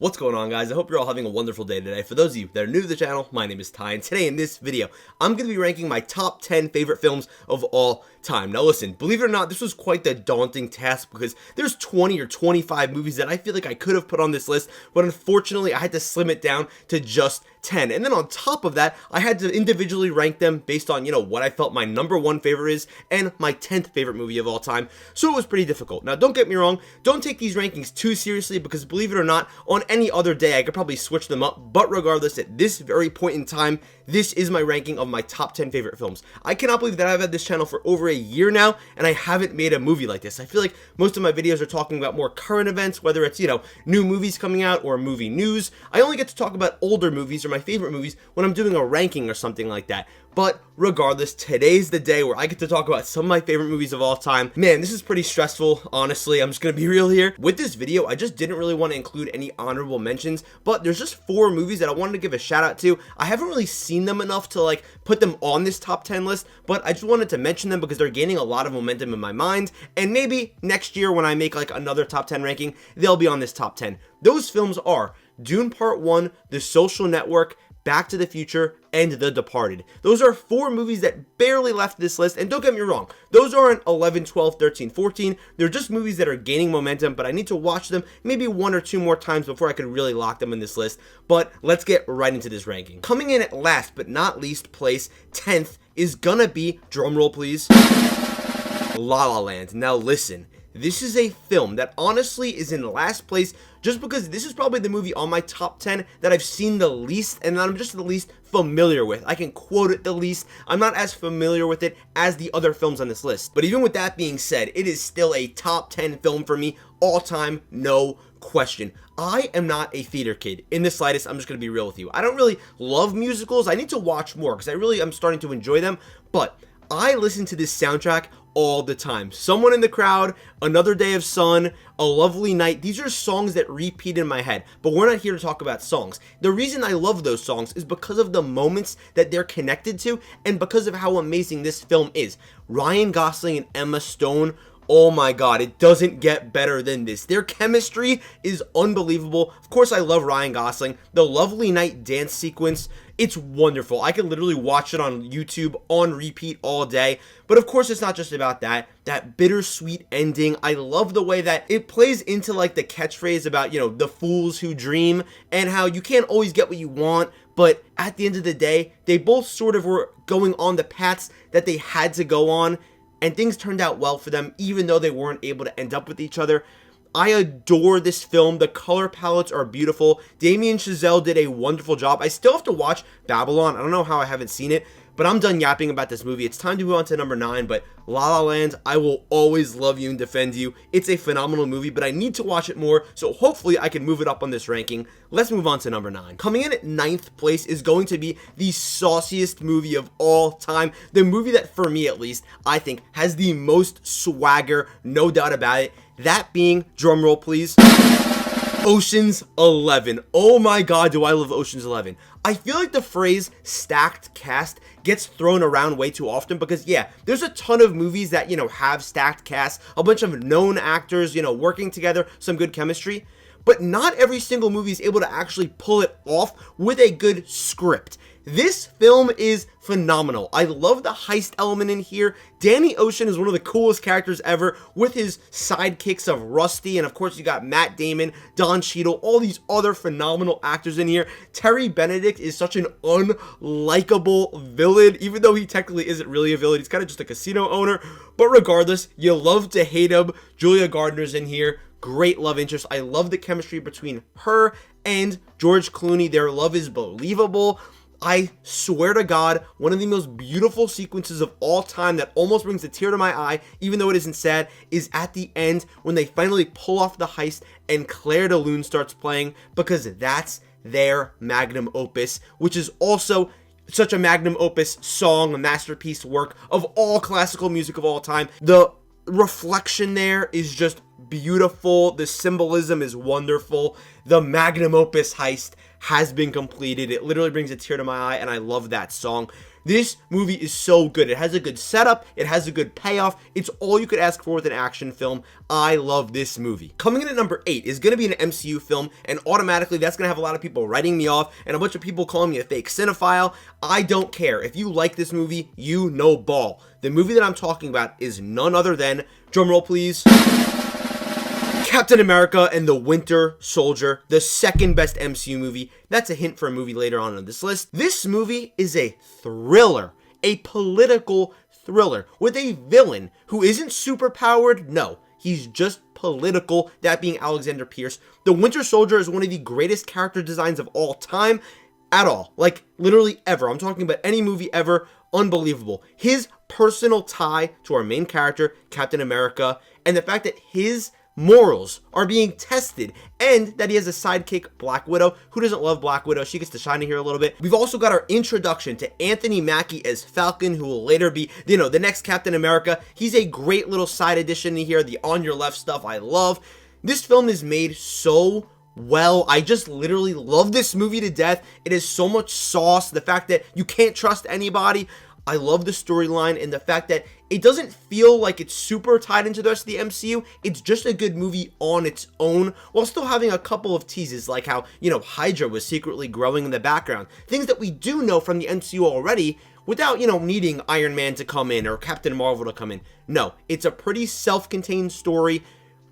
What's going on, guys? I hope you're all having a wonderful day today. For those of you that are new to the channel, my name is Ty, and today in this video, I'm going to be ranking my top 10 favorite films of all time. Now listen, believe it or not, this was quite the daunting task because there's 20 or 25 movies that I feel like I could have put on this list, but unfortunately I had to slim it down to just 10. And then on top of that, I had to individually rank them based on, what I felt my number one favorite is and my 10th favorite movie of all time. So it was pretty difficult. Now don't get me wrong, don't take these rankings too seriously because believe it or not, on any other day I could probably switch them up, but regardless, at this very point in time, this is my ranking of my top 10 favorite films. I cannot believe that I've had this channel for over a year now and I haven't made a movie like this. I feel like most of my videos are talking about more current events, whether it's, new movies coming out or movie news. I only get to talk about older movies or my favorite movies when I'm doing a ranking or something like that. But regardless, today's the day where I get to talk about some of my favorite movies of all time. Man, this is pretty stressful, honestly. I'm just gonna be real here. With this video, I just didn't really want to include any honorable mentions, but there's just 4 movies that I wanted to give a shout out to. I haven't really seen them enough to put them on this top 10 list, but I just wanted to mention them because they're gaining a lot of momentum in my mind, and maybe next year when I make another top 10 ranking, they'll be on this top 10. Those films are Dune Part 1, The Social Network, Back to the Future, and The Departed. Those are 4 movies that barely left this list, and don't get me wrong, those aren't 11, 12, 13, 14. They're just movies that are gaining momentum, but I need to watch them maybe 1 or 2 more times before I could really lock them in this list. But let's get right into this ranking. Coming in at last but not least place, 10th, is gonna be, drumroll please, La La Land. Now listen, this is a film that honestly is in last place just because this is probably the movie on my top 10 that I've seen the least and that I'm just the least familiar with. I can quote it the least. I'm not as familiar with it as the other films on this list. But even with that being said, it is still a top 10 film for me all time, no question. I am not a theater kid in the slightest. I'm just going to be real with you. I don't really love musicals. I need to watch more because I really am starting to enjoy them. But I listen to this soundtrack all the time. Someone in the Crowd, Another Day of Sun, A Lovely Night. These are songs that repeat in my head, but we're not here to talk about songs. The reason I love those songs is because of the moments that they're connected to and because of how amazing this film is. Ryan Gosling and Emma Stone, oh my god, it doesn't get better than this. Their chemistry is unbelievable. Of course, I love Ryan Gosling. The Lovely Night dance sequence, it's wonderful. I can literally watch it on YouTube on repeat all day. But of course, it's not just about that. That bittersweet ending. I love the way that it plays into the catchphrase about, the fools who dream and how you can't always get what you want. But at the end of the day, they both sort of were going on the paths that they had to go on. And things turned out well for them, even though they weren't able to end up with each other. I adore this film. The color palettes are beautiful. Damien Chazelle did a wonderful job. I still have to watch Babylon. I don't know how I haven't seen it, but I'm done yapping about this movie. It's time to move on to number 9, but La La Land, I will always love you and defend you. It's a phenomenal movie, but I need to watch it more, so hopefully I can move it up on this ranking. Let's move on to number 9. Coming in at 9th place is going to be the sauciest movie of all time. The movie that, for me at least, I think has the most swagger, no doubt about it. That being, drumroll please, Ocean's 11. Oh my god, do I love Ocean's 11. I feel like the phrase stacked cast gets thrown around way too often because, yeah, there's a ton of movies that, have stacked casts, a bunch of known actors, working together, some good chemistry. But not every single movie is able to actually pull it off with a good script. This film is phenomenal. I love the heist element in here. Danny Ocean is one of the coolest characters ever with his sidekicks of Rusty, and of course you got Matt Damon, Don Cheadle, all these other phenomenal actors in here. Terry Benedict is such an unlikable villain, even though he technically isn't really a villain. He's kind of just a casino owner, but regardless, you love to hate him. Julia Gardner's in here. Great love interest. I love the chemistry between her and George Clooney. Their love is believable. I swear to God, one of the most beautiful sequences of all time that almost brings a tear to my eye, even though it isn't sad, is at the end when they finally pull off the heist and Claire de Lune starts playing, because that's their magnum opus, which is also such a magnum opus song, a masterpiece work of all classical music of all time. The reflection there is just beautiful. The symbolism is wonderful. The magnum opus heist has been completed. It literally brings a tear to my eye, and I love that song. This movie is so good. It has a good setup. It has a good payoff. It's all you could ask for with an action film. I love this movie. Coming in at number 8 is going to be an MCU film, and automatically that's going to have a lot of people writing me off and a bunch of people calling me a fake cinephile. I don't care. If you like this movie, you know ball. The movie that I'm talking about is none other than, drumroll please, Captain America and the Winter Soldier, the second best MCU movie. That's a hint for a movie later on this list. This movie is a thriller, a political thriller with a villain who isn't super powered. No, he's just political, that being Alexander Pierce. The Winter Soldier is one of the greatest character designs of all time at all. Like, literally ever. I'm talking about any movie ever. Unbelievable. His personal tie to our main character, Captain America, and the fact that his morals are being tested, and that he has a sidekick, Black Widow. Who doesn't love Black Widow? She gets to shine in here a little bit. We've also got our introduction to Anthony Mackie as Falcon, who will later be, the next Captain America. He's a great little side addition in here. The on your left stuff I love. This film is made so well. I just literally love this movie to death. It has so much sauce. The fact that you can't trust anybody. I love the storyline and the fact that it doesn't feel like it's super tied into the rest of the MCU. It's just a good movie on its own, while still having a couple of teases, like how, Hydra was secretly growing in the background. Things that we do know from the MCU already, without, needing Iron Man to come in or Captain Marvel to come in. No, it's a pretty self-contained story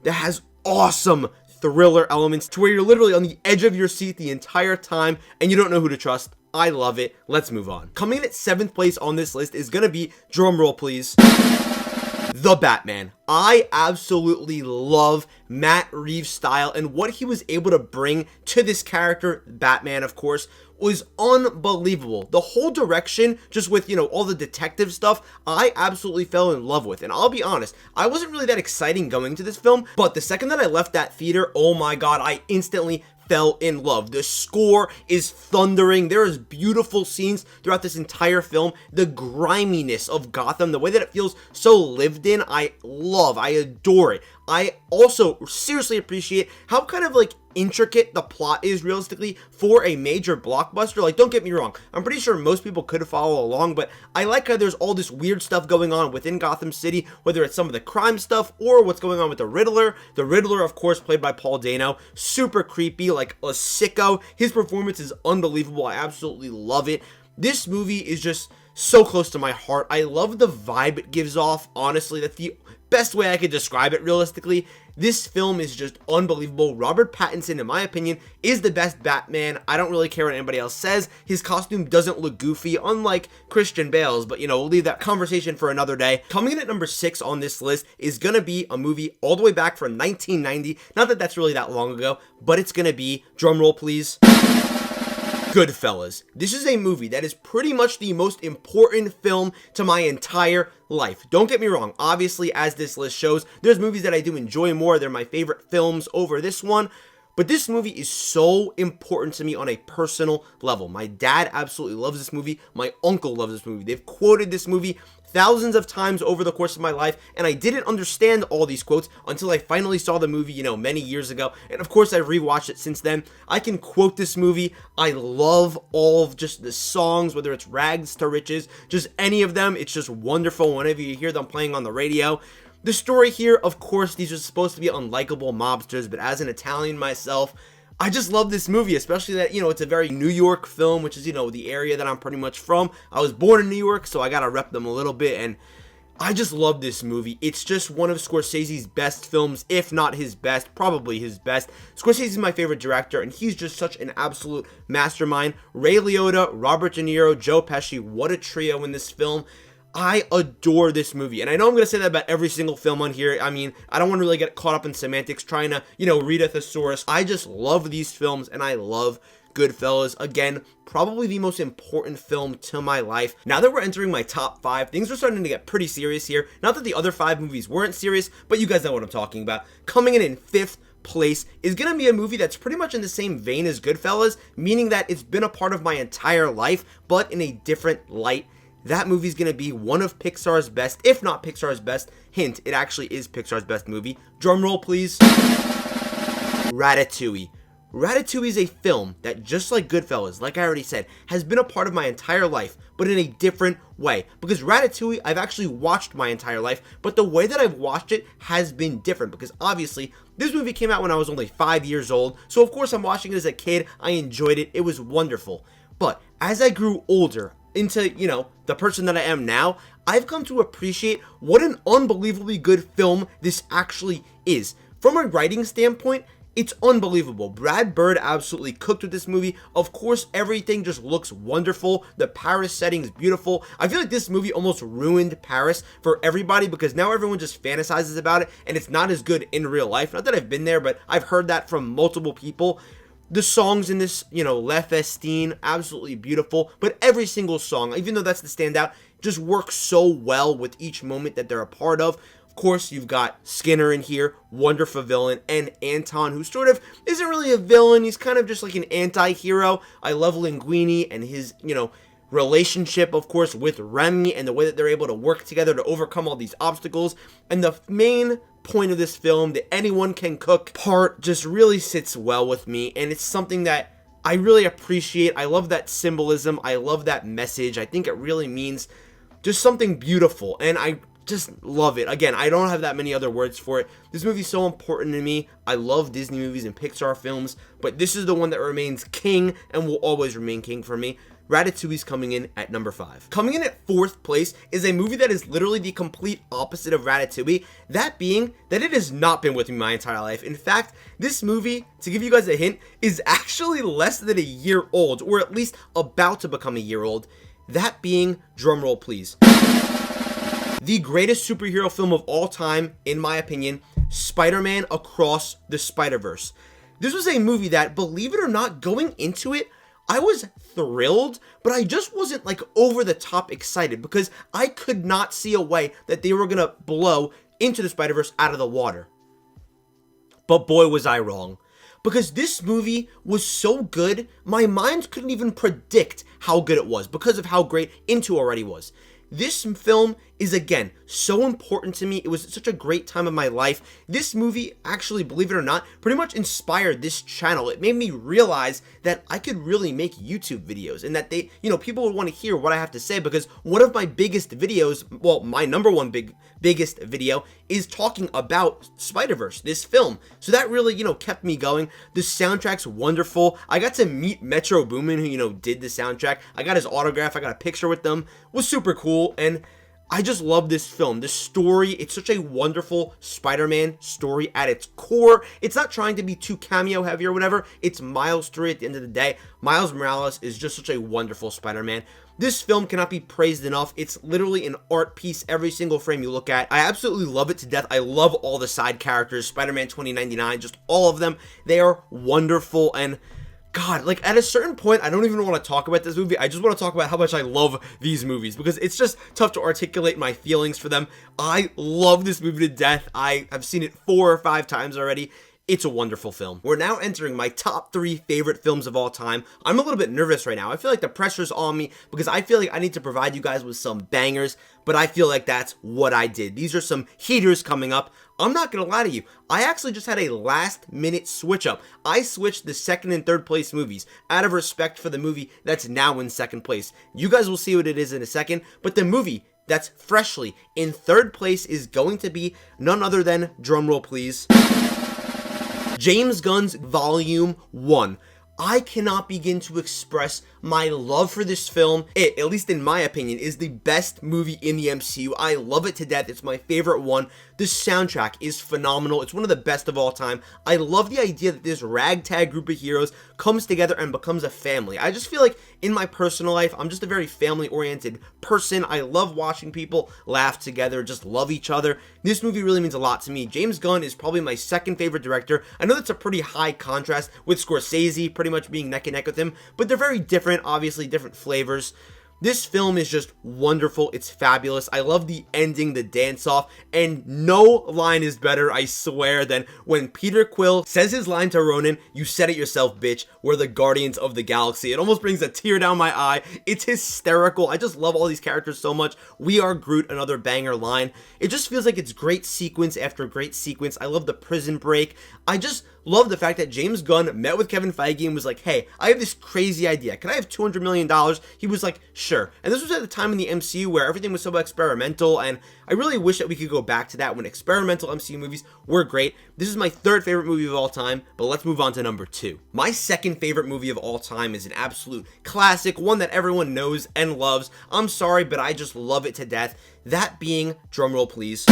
that has awesome thriller elements to where you're literally on the edge of your seat the entire time and you don't know who to trust. I love it. Let's move on. Coming in at 7th place on this list is going to be, drumroll please, The Batman. I absolutely love Matt Reeves' style, and what he was able to bring to this character, Batman, of course, was unbelievable. The whole direction, just with, all the detective stuff, I absolutely fell in love with. And I'll be honest, I wasn't really that exciting going to this film, but the second that I left that theater, oh my god, I instantly fell in love. The score is thundering. There is beautiful scenes throughout this entire film. The griminess of Gotham, the way that it feels so lived in, I love. I adore it. I also seriously appreciate how kind of intricate the plot is realistically for a major blockbuster. Like, don't get me wrong, I'm pretty sure most people could follow along, but I like how there's all this weird stuff going on within Gotham City, whether it's some of the crime stuff or what's going on with the Riddler. The Riddler, of course, played by Paul Dano, super creepy, like a sicko. His performance is unbelievable. I absolutely love it. This movie is just so close to my heart. I love the vibe it gives off. Honestly, that's the best way I could describe it realistically. This film is just unbelievable. Robert Pattinson, in my opinion, is the best Batman. I don't really care what anybody else says. His costume doesn't look goofy, unlike Christian Bale's, but we'll leave that conversation for another day. Coming in at number 6 on this list is gonna be a movie all the way back from 1990. Not that that's really that long ago, but it's gonna be, drumroll please, Goodfellas. This is a movie that is pretty much the most important film to my entire life. Don't get me wrong, obviously, as this list shows, there's movies that I do enjoy more. They're my favorite films over this one. But this movie is so important to me on a personal level. My dad absolutely loves this movie. My uncle loves this movie. They've quoted this movie thousands of times over the course of my life, and I didn't understand all these quotes until I finally saw the movie, many years ago. And of course, I've rewatched it since then. I can quote this movie. I love all of just the songs, whether it's Rags to Riches, just any of them. It's just wonderful whenever you hear them playing on the radio. The story here, of course, these are supposed to be unlikable mobsters, but as an Italian myself, I just love this movie, especially that, it's a very New York film, which is, the area that I'm pretty much from. I was born in New York, so I gotta rep them a little bit, and I just love this movie. It's just one of Scorsese's best films, if not his best, probably his best. Scorsese is my favorite director, and he's just such an absolute mastermind. Ray Liotta, Robert De Niro, Joe Pesci, what a trio in this film. I adore this movie, and I know I'm going to say that about every single film on here. I mean, I don't want to really get caught up in semantics trying to, read a thesaurus. I just love these films, and I love Goodfellas. Again, probably the most important film to my life. Now that we're entering my top 5, things are starting to get pretty serious here. Not that the other 5 movies weren't serious, but you guys know what I'm talking about. Coming in 5th place is going to be a movie that's pretty much in the same vein as Goodfellas, meaning that it's been a part of my entire life, but in a different light. That movie's going to be one of Pixar's best, if not Pixar's best. Hint, it actually is Pixar's best movie. Drum roll, please. Ratatouille. Ratatouille is a film that, just like Goodfellas, like I already said, has been a part of my entire life, but in a different way. Because Ratatouille, I've actually watched my entire life, but the way that I've watched it has been different. Because obviously, this movie came out when I was only 5 years old, so of course I'm watching it as a kid. I enjoyed it. It was wonderful. But as I grew older, into, the person that I am now, I've come to appreciate what an unbelievably good film this actually is. From a writing standpoint, it's unbelievable. Brad Bird absolutely cooked with this movie. Of course, everything just looks wonderful. The Paris setting is beautiful. I feel like this movie almost ruined Paris for everybody because now everyone just fantasizes about it and it's not as good in real life. Not that I've been there, but I've heard that from multiple people. The songs in this, Le Festin, absolutely beautiful. But every single song, even though that's the standout, just works so well with each moment that they're a part of. Of course, you've got Skinner in here, wonderful villain, and Anton, who sort of isn't really a villain. He's kind of just like an anti-hero. I love Linguini and his, relationship, of course, with Remy and the way that they're able to work together to overcome all these obstacles. And the main point of this film, the anyone can cook part, just really sits well with me, and it's something that I really appreciate. I love that symbolism. I love that message. I think it really means just something beautiful, and I just love it. Again, I don't have that many other words for it. This movie's so important to me. I love Disney movies and Pixar films, but this is the one that remains king and will always remain king for me. Ratatouille's coming in at number 5. Coming in at 4th place is a movie that is literally the complete opposite of Ratatouille, that being that it has not been with me my entire life. In fact, this movie, to give you guys a hint, is actually less than a year old, or at least about to become a year old. That being, drumroll please, the greatest superhero film of all time, in my opinion, Spider-Man Across the Spider-Verse. This was a movie that, believe it or not, going into it, I was thrilled, but I just wasn't like over the top excited because I could not see a way that they were gonna blow Into the Spider-Verse out of the water. But boy, was I wrong. Because this movie was so good, my mind couldn't even predict how good it was because of how great Into already was. This film is, again, so important to me. It was such a great time of my life. This movie, actually, believe it or not, pretty much inspired this channel. It made me realize that I could really make YouTube videos and that they, people would want to hear what I have to say, because one of my biggest videos, well, my number one biggest video is talking about Spider-Verse, this film. So that really, kept me going. The soundtrack's wonderful. I got to meet Metro Boomin, who, did the soundtrack. I got his autograph. I got a picture with them. It was super cool. And I just love this film. The story, it's such a wonderful Spider-Man story at its core. It's not trying to be too cameo heavy or whatever. It's Miles' story at the end of the day. Miles Morales is just such a wonderful Spider-Man. This film cannot be praised enough. It's literally an art piece every single frame you look at. I absolutely love it to death. I love all the side characters, Spider-Man 2099, just all of them. They are wonderful, and God, like at a certain point, I don't even want to talk about this movie. I just want to talk about how much I love these movies because it's just tough to articulate my feelings for them. I love this movie to death. I have seen it 4 or 5 times already. It's a wonderful film. We're now entering my top 3 favorite films of all time. I'm a little bit nervous right now. I feel like the pressure's on me because I feel like I need to provide you guys with some bangers, but I feel like that's what I did. These are some heaters coming up. I'm not gonna lie to you, I actually just had a last minute switch up. I switched the 2nd and 3rd place movies out of respect for the movie that's now in 2nd place. You guys will see what it is in a second, but the movie that's freshly in 3rd place is going to be none other than, drumroll please, James Gunn's Volume 1. I cannot begin to express my love for this film. It, at least in my opinion, is the best movie in the MCU. I love it to death. It's my favorite one. The soundtrack is phenomenal. It's one of the best of all time. I love the idea that this ragtag group of heroes comes together and becomes a family. I just feel like in my personal life, I'm just a very family-oriented person. I love watching people laugh together, just love each other. This movie really means a lot to me. James Gunn is probably my 2nd favorite director. I know that's a pretty high contrast with Scorsese pretty much being neck and neck with him, but they're very different, obviously different flavors. This film is just wonderful. It's fabulous. I love the ending, the dance-off, and no line is better, I swear, than when Peter Quill says his line to Ronan, "You said it yourself, bitch. We're the Guardians of the Galaxy." It almost brings a tear down my eye. It's hysterical. I just love all these characters so much. "We are Groot," another banger line. It just feels like it's great sequence after great sequence. I love the prison break. I just love the fact that James Gunn met with Kevin Feige and was like, hey, I have this crazy idea. Can I have $200 million? He was like, sure. And this was at the time in the MCU where everything was so experimental, and I really wish that we could go back to that when experimental MCU movies were great. This is my third favorite movie of all time, but let's move on to number 2. My second favorite movie of all time is an absolute classic, one that everyone knows and loves. I'm sorry, but I just love it to death. That being, drumroll please,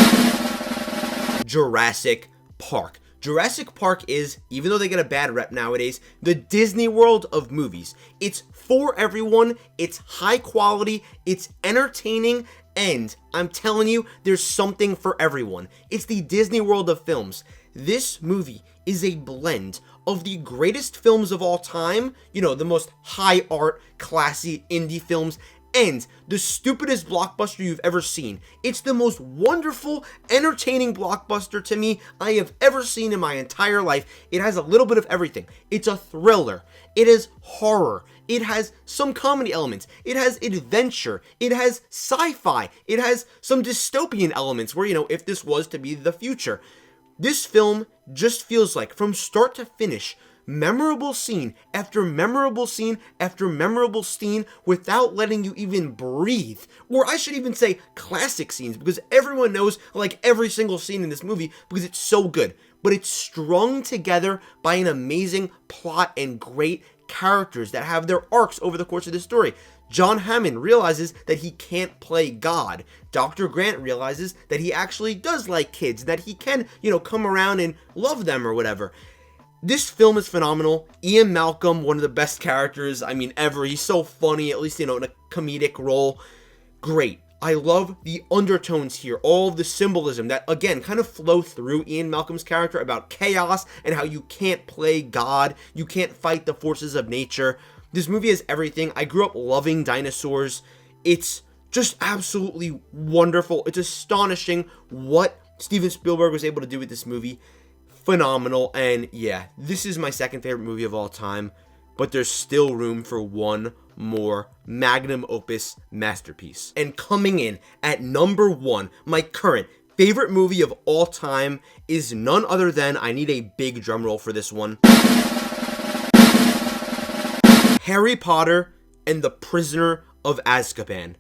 Jurassic Park. Jurassic Park is, even though they get a bad rep nowadays, the Disney World of movies. It's for everyone, it's high quality, it's entertaining, and I'm telling you, there's something for everyone. It's the Disney World of films. This movie is a blend of the greatest films of all time, you know, the most high art, classy indie films, and the stupidest blockbuster you've ever seen. It's the most wonderful, entertaining blockbuster to me I have ever seen in my entire life. It has a little bit of everything. It's a thriller. It is horror. It has some comedy elements. It has adventure. It has sci-fi. It has some dystopian elements where, you know, if this was to be the future. This film just feels like, from start to finish, memorable scene after memorable scene after memorable scene without letting you even breathe. Or I should even say classic scenes, because everyone knows like every single scene in this movie because it's so good. But it's strung together by an amazing plot and great characters that have their arcs over the course of the story. John Hammond realizes that he can't play God. Dr. Grant realizes that he actually does like kids, that he can, you know, come around and love them or whatever. This film is phenomenal. Ian Malcolm, one of the best characters, I mean, ever. He's so funny, at least, you know, in a comedic role. Great. I love the undertones here, all of the symbolism that, again, kind of flow through Ian Malcolm's character about chaos and how you can't play God, you can't fight the forces of nature. This movie has everything. I grew up loving dinosaurs. It's just absolutely wonderful. It's astonishing what Steven Spielberg was able to do with this movie. Phenomenal. And yeah, this is my second favorite movie of all time, but there's still room for one more magnum opus masterpiece. And coming in at number 1, my current favorite movie of all time is none other than, I need a big drum roll for this one, Harry Potter and the Prisoner of Azkaban.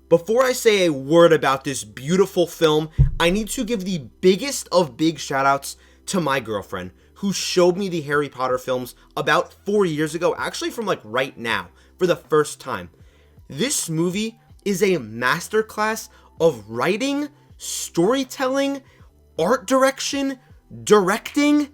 Before I say a word about this beautiful film, I need to give the biggest of big shoutouts to my girlfriend, who showed me the Harry Potter films about 4 years ago, actually from like right now, for the first time. This movie is a masterclass of writing, storytelling, art direction, directing,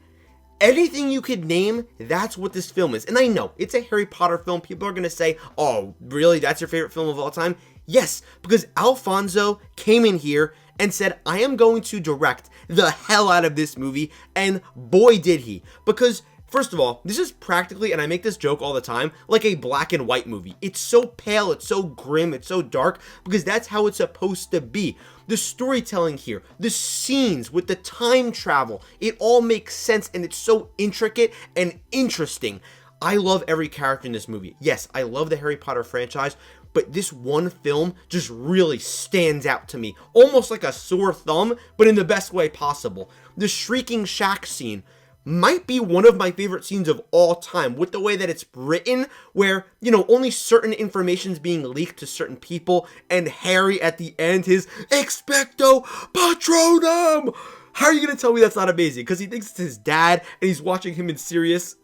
anything you could name. That's what this film is. And I know it's a Harry Potter film. People are going to say, oh, really? That's your favorite film of all time? Yes, because Alfonso came in here and said, I am going to direct the hell out of this movie, and boy did he. Because, first of all, this is practically, and I make this joke all the time, like a black and white movie. It's so pale, it's so grim, it's so dark, because that's how it's supposed to be. The storytelling here, the scenes with the time travel, it all makes sense, and it's so intricate and interesting. I love every character in this movie. Yes, I love the Harry Potter franchise, but this one film just really stands out to me, almost like a sore thumb, but in the best way possible. The Shrieking Shack scene might be one of my favorite scenes of all time, with the way that it's written, where, you know, only certain information's being leaked to certain people, and Harry at the end, his Expecto Patronum! How are you gonna tell me that's not amazing? Because he thinks it's his dad, and he's watching him in Sirius.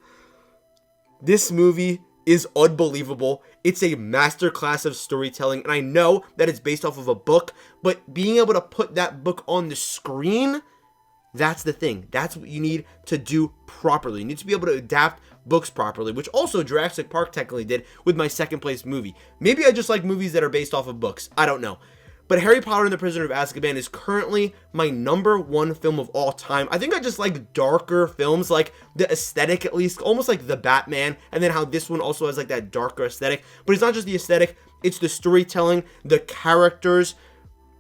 This movie is unbelievable. It's a masterclass of storytelling, and I know that it's based off of a book, but being able to put that book on the screen, that's the thing. That's what you need to do properly. You need to be able to adapt books properly, which also Jurassic Park technically did with my second place movie. Maybe I just like movies that are based off of books. I don't know. But Harry Potter and the Prisoner of Azkaban is currently my number 1 film of all time. I think I just like darker films, like the aesthetic at least, almost like The Batman, and then how this one also has like that darker aesthetic. But it's not just the aesthetic, it's the storytelling, the characters.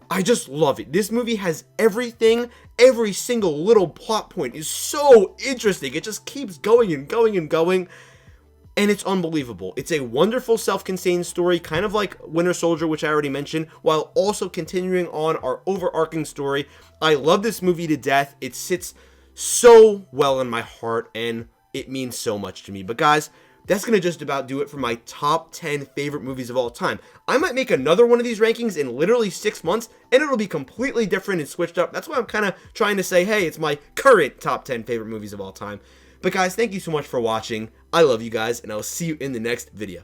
I just love it. This movie has everything. Every single little plot point is so interesting. It just keeps going and going and going. And it's unbelievable. It's a wonderful self-contained story, kind of like Winter Soldier, which I already mentioned, while also continuing on our overarching story. I love this movie to death. It sits so well in my heart, and it means so much to me. But guys, that's going to just about do it for my top 10 favorite movies of all time. I might make another one of these rankings in literally 6 months, and it'll be completely different and switched up. That's why I'm kind of trying to say, hey, it's my current top 10 favorite movies of all time. But guys, thank you so much for watching. I love you guys, and I'll see you in the next video.